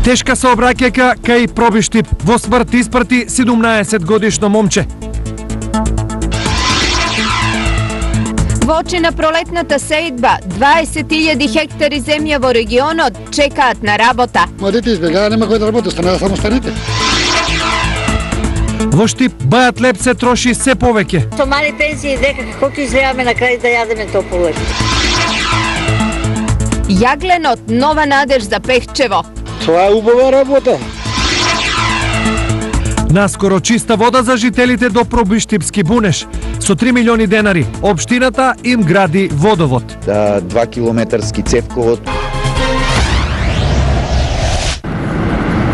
Тешка сообраќајка кај Пробиштип. Во смрт испрати 17 годишно момче. Во очи на пролетната сеидба, 20.000 хектари земја во регионот чекаат на работа. Младите избегава, нема кој да работи, останаа само старите. Во Штип бајат леп се троши се повеќе. Со мали пензии дека како ќе излеваме на крај да јадеме топол леп. Јагленот нова надеж за Пехчево. Тоа е убава работа. Наскоро чиста вода за жителите до Пробиштипски бунеш. Со 3 милиони денари општината им гради водовод. 2 километарски цевковод.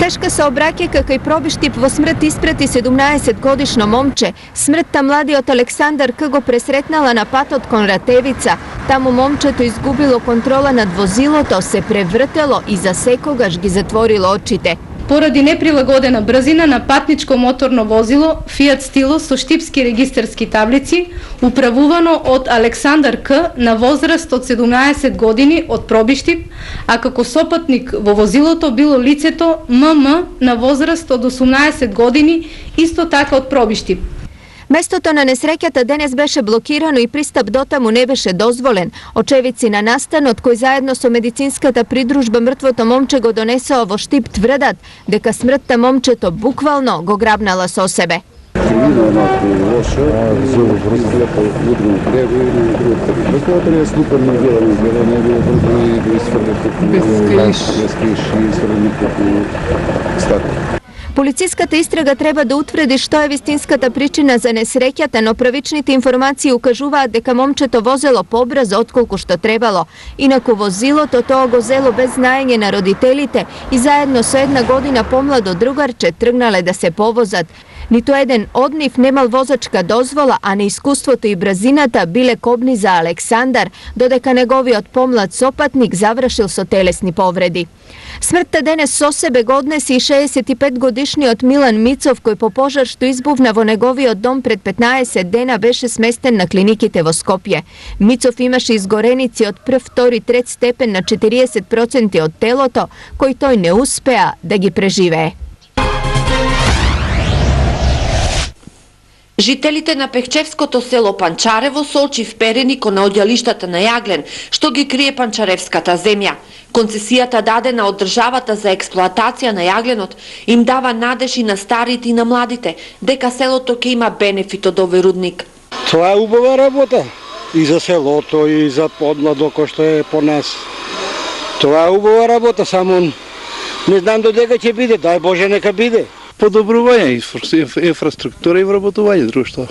Тешка сообраќајка кај Пробиштип во смрт испрати 17 годишно момче. Смртта младиот Александар К го пресретнала на патот кон Ратевица. Таму момчето изгубило контрола над возилото, се превртело и за секогаш ги затворило очите. Поради неприлагодена брзина на патничко моторно возило Fiat Stilo со штипски регистарски таблици, управувано од Александар К на возраст од 17 години од Пробиштип, а како сопатник во возилото било лицето ММ на возраст од 18 години, исто така од Пробиштип. Местото на несреќата денес беше блокирано и пристап дотаму не беше дозволен. Очевици на настанот кои заедно со медицинската придружба мртвото момче го донесоа во Штип тврдат дека смртта момчето буквално го грабнала со себе. Полициската истрага треба да утврди што е вистинската причина за несреќата, но првичните информации укажуваат дека момчето возело побрзо отколку што требало. Инаку возилото тоа го зело без знаење на родителите и заедно со 1 година помладо другарче тргнале да се повозат. Ниту еден од нив немал возачка дозвола, а неискуството и брзината биле кобни за Александар, додека неговиот помлад сопатник завршил со телесни повреди. Смртта денес со себе го однеси и 65 годишниот Милан Мицов, кој по пожар што избувна во неговиот дом пред 15 дена беше сместен на клиниките во Скопје. Мицов имаше изгореници од прв, втори, трет степен на 40% од телото, кој тој не успеа да ги преживее. Жителите на Пехчевското село Панчарево со очи вперени кон одјалиштата на Јаглен, што ги крие панчаревската земја. Концесијата дадена од државата за експлоатација на Јагленот им дава надеж и на старите и на младите дека селото ќе има бенефит од овој рудник. Тоа е убава работа и за селото и за подмладо кој што е по нас. Тоа е убава работа, само не знам додека ќе биде, дај Боже нека биде. Подобрување инфраструктура и вработување друштво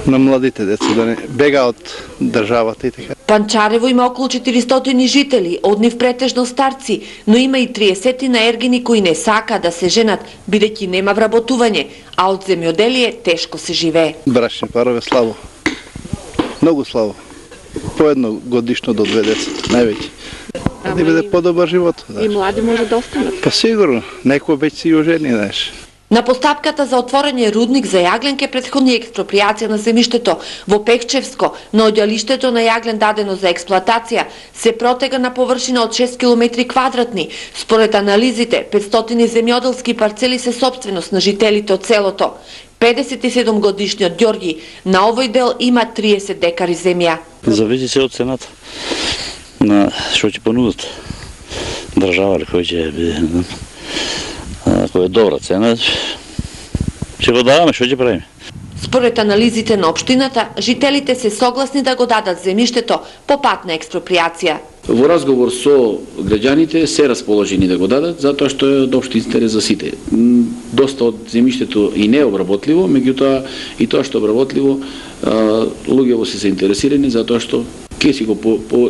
на младите деца да не бега од државата и така. Панчарево има околу 400 жители, од нив претежно старци, но има и 30 на ергини кои не сака да се женат, бидејќи нема вработување, а од земјоделие тешко се живее. Брачни парове слабо. Многу слабо. По едно годишно до 2 деца, највеќе. Да биде подобар живот. И млади може да останат. Па сигурно, некој веќе си ожени, знаеш. На постапката за отворање рудник за Јаглен ке претходни експроприација на земјиштето во Пехчевско, но одјалиштето на Јаглен дадено за експлоатација се протега на површина од 6 км квадратни. Според анализите, 500 земјоделски парцели се сопственост на жителите од селото. 57 годишниот Ѓорги на овој дел има 30 декари земја. Зависи се од цената на што ќе понудат држава или кој ќе биде. Ако е добра цена, ќе го даваме, што ќе правиме? Според анализите на општината, жителите се согласни да го дадат земјиштето по пат на експроприација. Во разговор со граѓаните се расположени да го дадат, затоа што е од општи интерес за сите. Доста од земјиштето и не е обработливо, меѓутоа и тоа што е обработливо, луѓето се заинтересирани затоа што ќе си го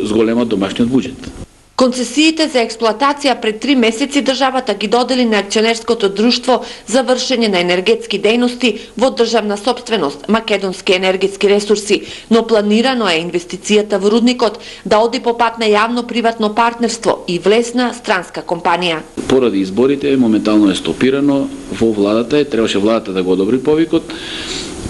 зголема домашниот буџет. Концесиите за експлоатација пред 3 месеци државата ги додели на акционерското друштво за вршење на енергетски дејности во државна сопственост, Македонски енергетски ресурси, но планирано е инвестицијата во рудникот да оди по пат на јавно-приватно партнерство и влесна странска компанија. Поради изборите моментално е стопирано во владата, требаше владата да го одобри повикот.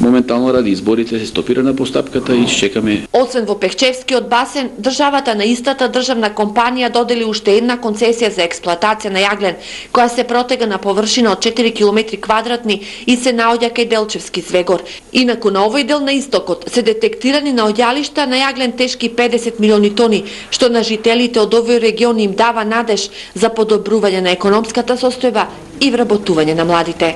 моментално ради изборите се стопирана постапката и чекаме. Освен во Пехчевскиот басен, државата на истата државна компанија додели уште една концесија за експлоатација на јаглен, која се протега на површина од 4 км квадратни и се наоѓа кај Делчевски звегор. Инаку на овој дел на истокот се детектирани наоѓалишта на јаглен тешки 50 милиони тони, што на жителите од овој регион им дава надеж за подобрување на економската состојба и вработување на младите.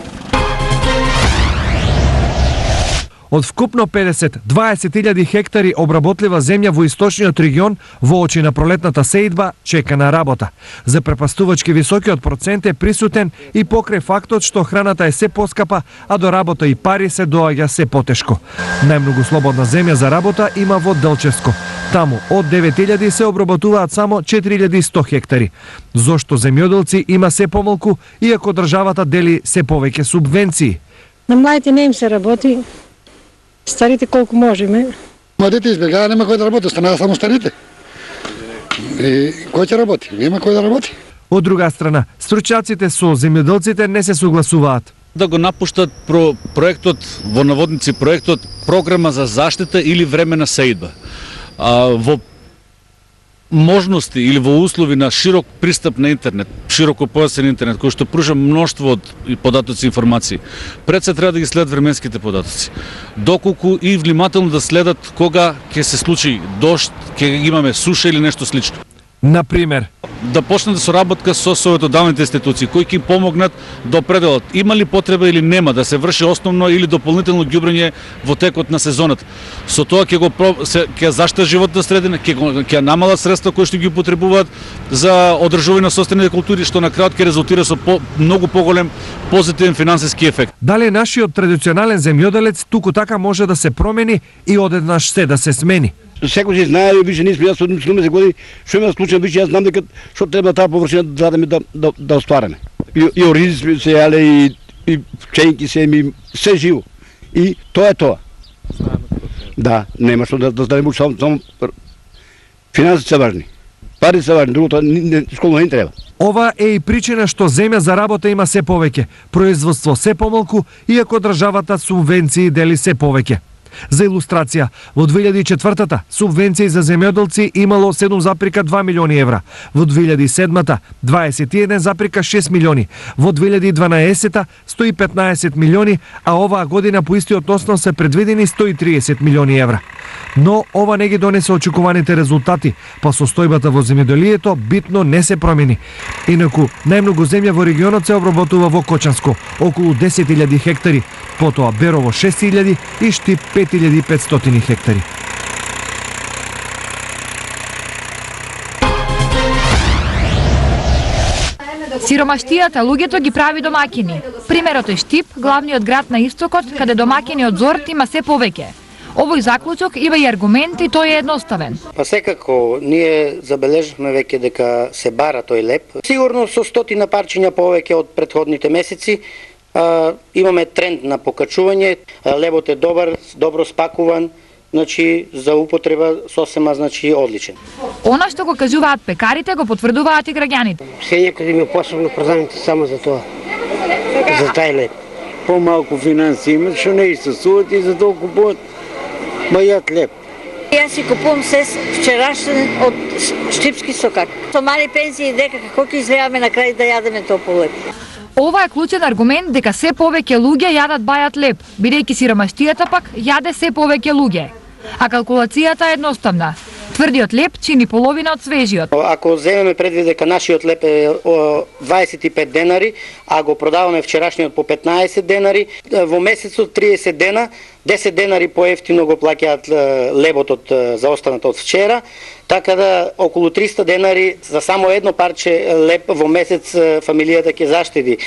Од вкупно 20.000 хектари обработлива земја во источниот регион во очи на пролетната сеидба чека на работа. За препастувачки високиот процент е присутен и покрај фактот што храната е се поскапа, а до работа и пари се доаѓа се потешко. Најмногу слободна земја за работа има во Делчевско. Таму од 9.000 се обработуваат само 4.100 хектари. Зошто земјоделци има се помалку, иако државата дели се повеќе субвенции? На младите не им се работи. Старите колку можеме. Младите избегава, нема кој да работи, останаа само старите. И кој ќе работи? Нема кој да работи. Од друга страна, стручаците со земјоделците не се согласуваат. Да го напуштат проектот, во наводници проектот, програма за заштита или времена сеидба. Во можности или во услови на широк пристап на интернет, широкопојасен интернет, кој што пружа мноштво од податоци и информации. Пред се треба да ги следат временските податоци. Доколку и внимателно да следат кога ќе се случи дожд, ќе имаме суша или нешто слично. Например, да почне да соработка со советодавните институции кои ќе помогнат да определат има ли потреба или нема да се врши основно или дополнително ѓубрење во текот на сезоната. Со тоа ќе заштита животна средина, ќе намалат средства кои што ги потребуваат за одржување на состаните култури, што на крајот ќе резултира со многу поголем позитивен финансиски ефект. Дали нашиот традиционален земјоделец туку така може да се промени и одеднаш се да се смени? Секој си знае, више ние сме, јас од 70 години, што има случај, више јас знам дека што треба таа површина да оствареме. И оризи сме се јале, и пченки се, се живо. И тоа е тоа. Да, нема што да ставиме само финансите се важни. Пари се важни, другото сколно не треба. Ова е и причина што земја за работа има се повеќе, производство се помалку, иако државата субвенции дели се повеќе. За илустрација, во 2004-та субвенции за земјоделци имало 7,2 милиони евра, во 2007-та 21,6 милиони, во 2012-та 115 милиони, а оваа година по истиот основ се предвидени 130 милиони евра. Но ова не ги донесе очекуваните резултати, па состојбата во земјоделието битно не се промени. Инаку, најмногу земја во регионот се обработува во Кочанско, околу 10.000 хектари, потоа Берово 6.000 и Штип 5.500 хектари. Сиромаштијата луѓето ги прави домакини. Примерот е Штип, главниот град на истокот, каде домакини од Зорт има се повеќе. Овој заклучок има и аргумент и тој е едноставен. Па секако, ние забележавме веќе дека се бара тој леп. Сигурно со стотина парчиња повеќе од претходните месеци. Имаме тренд на покачување. Лебот е добро спакуван, значи за употреба сосема одличен. Она што го кажуваат пекарите го потврдуваат и граѓаните. Се некои ми посебно продавници само за тоа. За тај леп. Помалку финанси имат, што не истосуват и за толку купуват бајат леп. Јас си купувам се вчерашен од Штипски сокак. Со мали пензии дека како ќе излеаме на крај да јадеме топол леп. Ова е клучен аргумент дека се повеќе луѓе јадат бајат леп, бидејќи сиромаштијата пак јаде се повеќе луѓе. А калкулацијата е едноставна. Тврдиот леп чини половина од свежиот. Ако земеме предвид дека нашиот леп е 25 денари, а го продаваме вчерашниот по 15 денари, во месецот 30 дена, 10 денари поевтино го плаќаат лебот за останато од вчера, така да околу 300 денари за само едно парче леп во месец фамилијата ќе заштеди.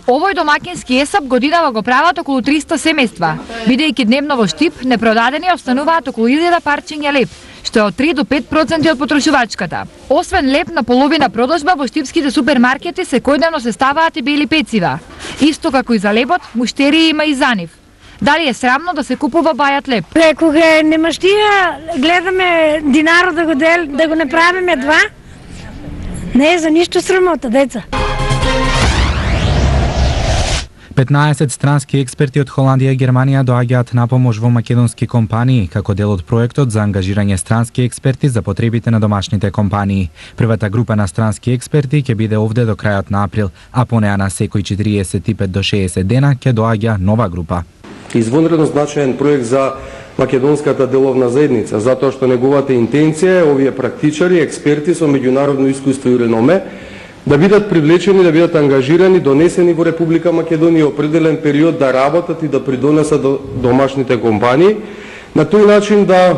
Овој домакински есап годинава го прават околу 300 семејства, бидејќи дневно во Штип непродадени остануваат околу 1000 парчиња леп, што е од 3 до 5% од потрошувачката. Освен леп на половина продажба во штипските супермаркети секојдневно се ставаат и бели пецива. Исто како и за лебот, муштерии има и за нив. Дали е срамно да се купува бајат леп? Кога е немаштија, гледаме динарот да го направиме два, не е за ништо срамота, деца. 15 странски експерти од Холандија и Германија доаѓаат на помош во македонски компании како дел од проектот за ангажирање странски експерти за потребите на домашните компании. Првата група на странски експерти ќе биде овде до крајот на април, а по неа на секој 45 до 60 дена ќе доаѓа нова група. Извонредно значаен проект за македонската деловна заедница, затоа што неговата интенција е овие практичари, експерти со меѓународно искуство и реноме да бидат привлечени, да бидат ангажирани, донесени во Република Македонија определен период да работат и да придонесат до домашните компании, на тој начин да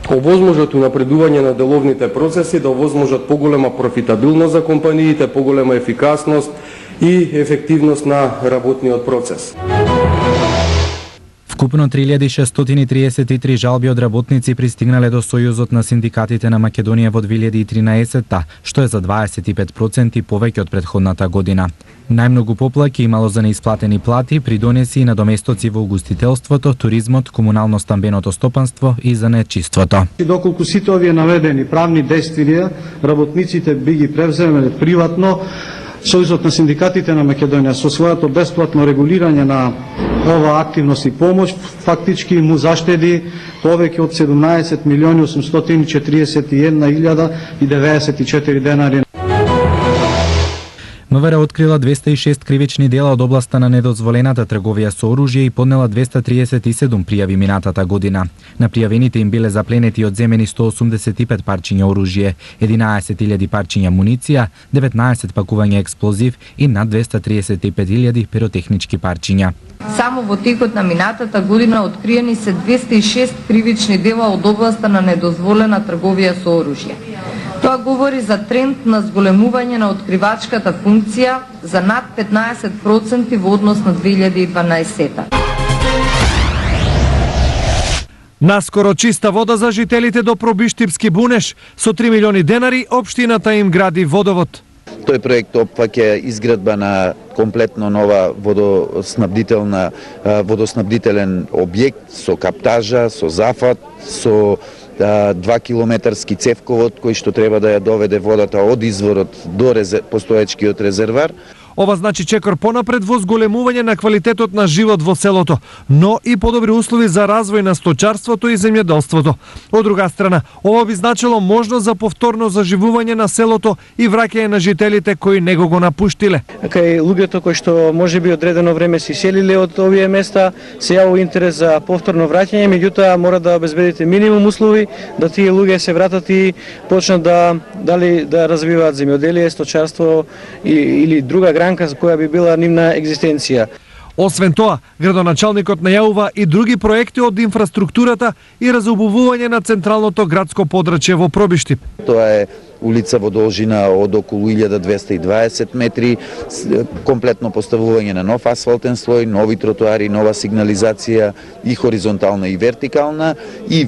овозможат напредување на деловните процеси, да овозможат поголема профитабилност за компаниите, поголема ефикасност и ефективност на работниот процес. Вкупно 3633 жалби од работници пристигнале до Сојузот на синдикатите на Македонија во 2013-та, што е за 25% повеќе од претходната година. Најмногу поплаки имало за неисплатени плати, придонеси и надоместоци во угостителството, туризмот, комунално-стамбеното стопанство и за нечиството. Доколку сите овие наведени правни действија, работниците би ги превземеле приватно, Сојузот на синдикатите на Македонија со својато бесплатно регулирање на ова активност и помош фактички му заштеди повеќе од 17.841.094 денари. МВР открила 206 кривични дела од областа на недозволената трговија со оружје и поднела 237 пријави минатата година. На пријавените им биле запленети и одземени 185 парчиња оружје, 11.000 парчиња муниција, 19 пакувања експлозив и над 235.000 пиротехнички парчиња. Само во текот на минатата година откриени се 206 кривични дела од областа на недозволена трговија со оружје. Тоа говори за тренд на зголемување на откривачката функција за над 15% во однос на 2012-та. Наскоро чиста вода за жителите до Пробиштипски Бунеш. Со 3 милиони денари општината им гради водовод. Тој проект опфаќа изградба на комплетно нова водоснабдителен објект со каптажа, со зафат, со 2-километарски цевковод кој што треба да ја доведе водата од изворот до постоечкиот резервар. Ова значи чекор понапред во зголемување на квалитетот на живот во селото, но и подобри услови за развој на сточарството и земјоделството. Од друга страна, ова би значило можност за повторно заживување на селото и враќање на жителите кои него го напуштиле. Кај луѓето кои што можеби одредено време се селиле од овие места, се јавува интерес за повторно враќање, меѓутоа мора да обезбедите минимум услови да тие луѓе се вратат и почнат да развиваат земјоделие, сточарство или друга гранка за која би била нивна екзистенција. Освен тоа, градоначалникот најавува и други проекти од инфраструктурата и разобувување на централното градско подрачје во Пробиштип. Тоа е улица во должина од околу 1220 метри, комплетно поставување на нов асфалтен слој, нови тротоари, нова сигнализација и хоризонтална и вертикална и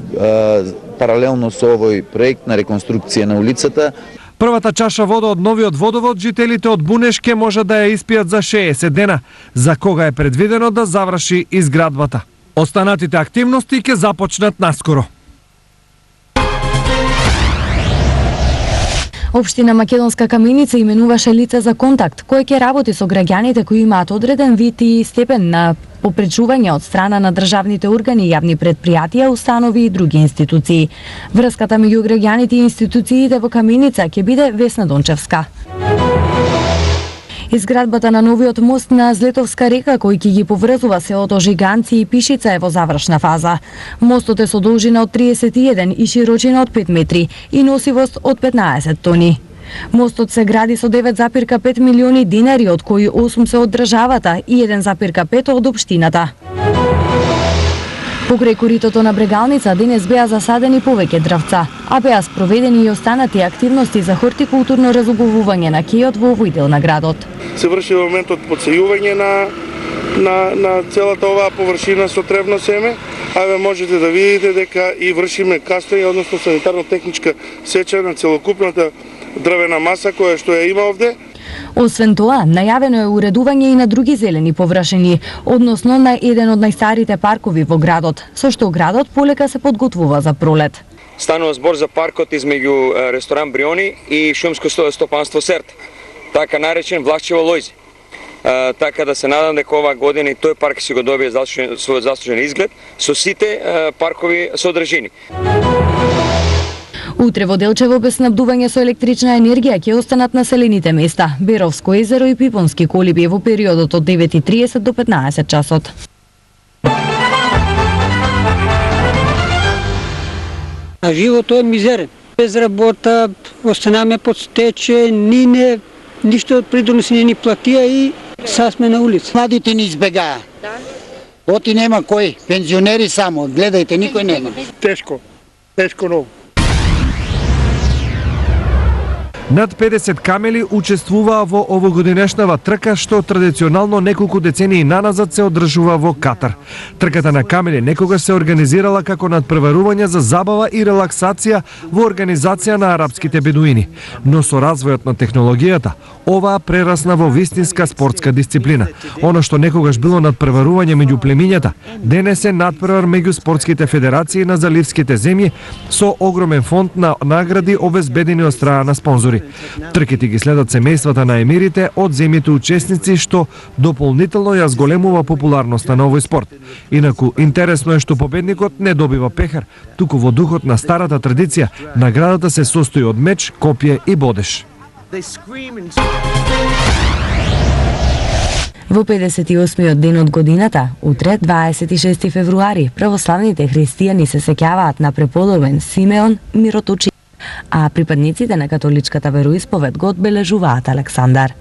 паралелно со овој проект на реконструкција на улицата. Првата чаша вода од новиот водовод жителите од Бунеш ке може да ја испијат за 60 дена, за кога е предвидено да заврши изградбата. Останатите активности ке започнат наскоро. Општина Македонска Каменица именуваше лице за контакт, кој ќе работи со граѓаните кои имаат одреден вид и степен на попречување од страна на државните органи, јавни предпријатија, установи и други институции. Врската меѓу граѓаните и институциите во Каменица ќе биде Весна Дончевска. Изградбата на новиот мост на Злетовска река, кој ќе ги поврзува селото Жиганци и Пишица, е во завршна фаза. Мостот е со должина од 31 и широчина од 5 метри и носивост од 15 тони. Мостот се гради со 9,5 милиони динари, од кои 8 се од државата и 1,5 од општината. Покрај коритото на Брегалница денес беа засадени повеќе дрвца, а беа спроведени и останати активности за хортикултурно разубавување на кејот во овој дел на градот. Се врши моментот подсејување на целата оваа површина со тревно семе, а можете да видите дека и вршиме кастење, односно санитарно-техничка сеча на целокупната дрвена маса која што ја има овде. Освен тоа, најавено е уредување и на други зелени површини, односно на еден од најстарите паркови во градот, со што градот полека се подготвува за пролет. Станува збор за паркот измеѓу ресторан Бриони и шумско стопанство Серт, така наречен Влахчево Лојзе. така да се надам дека оваа година и тој парк ќе го добие својот заслужен изглед со сите паркови содржини. Утре во Делчево без снабдување со електрична енергија ќе останат населените места Беровско езеро и Пипонски колиби во периодот од 9:30 до 15 часот. А животот е мизерен. Без работа, останаме под стече, ништо од придоноси не ни платија и сад сме на улица. Младите ни избегаа. Оти нема кој, пензионери само, гледајте, никој нема. Тешко многу. Над 50 камели учествуваа во овогодинешнава трка што традиционално неколку децении наназад се одржува во Катар. Трката на камели некогаш се организирала како надпреварување за забава и релаксација во организација на арапските бедуини, но со развојот на технологијата оваа прерасна во вистинска спортска дисциплина. Оно што некогаш било надпреварување меѓу племињата, денес е надпревар меѓу спортските федерации на заливските земји со огромен фонд на награди обезбедени од страна на спонзори. Трките ги следат семејствата на емирите од земјите учесници, што дополнително ја зголемува популарноста на овој спорт. Инаку, интересно е што победникот не добива пехар, туку во духот на старата традиција, наградата се состои од меч, копје и бодеш. Во 58-иот ден од годината, утре, 26 февруари, православните христијани се сеќаваат на преподобен Симеон Мироточи, а припадниците на католичката вероисповед го одбележуваат Александар.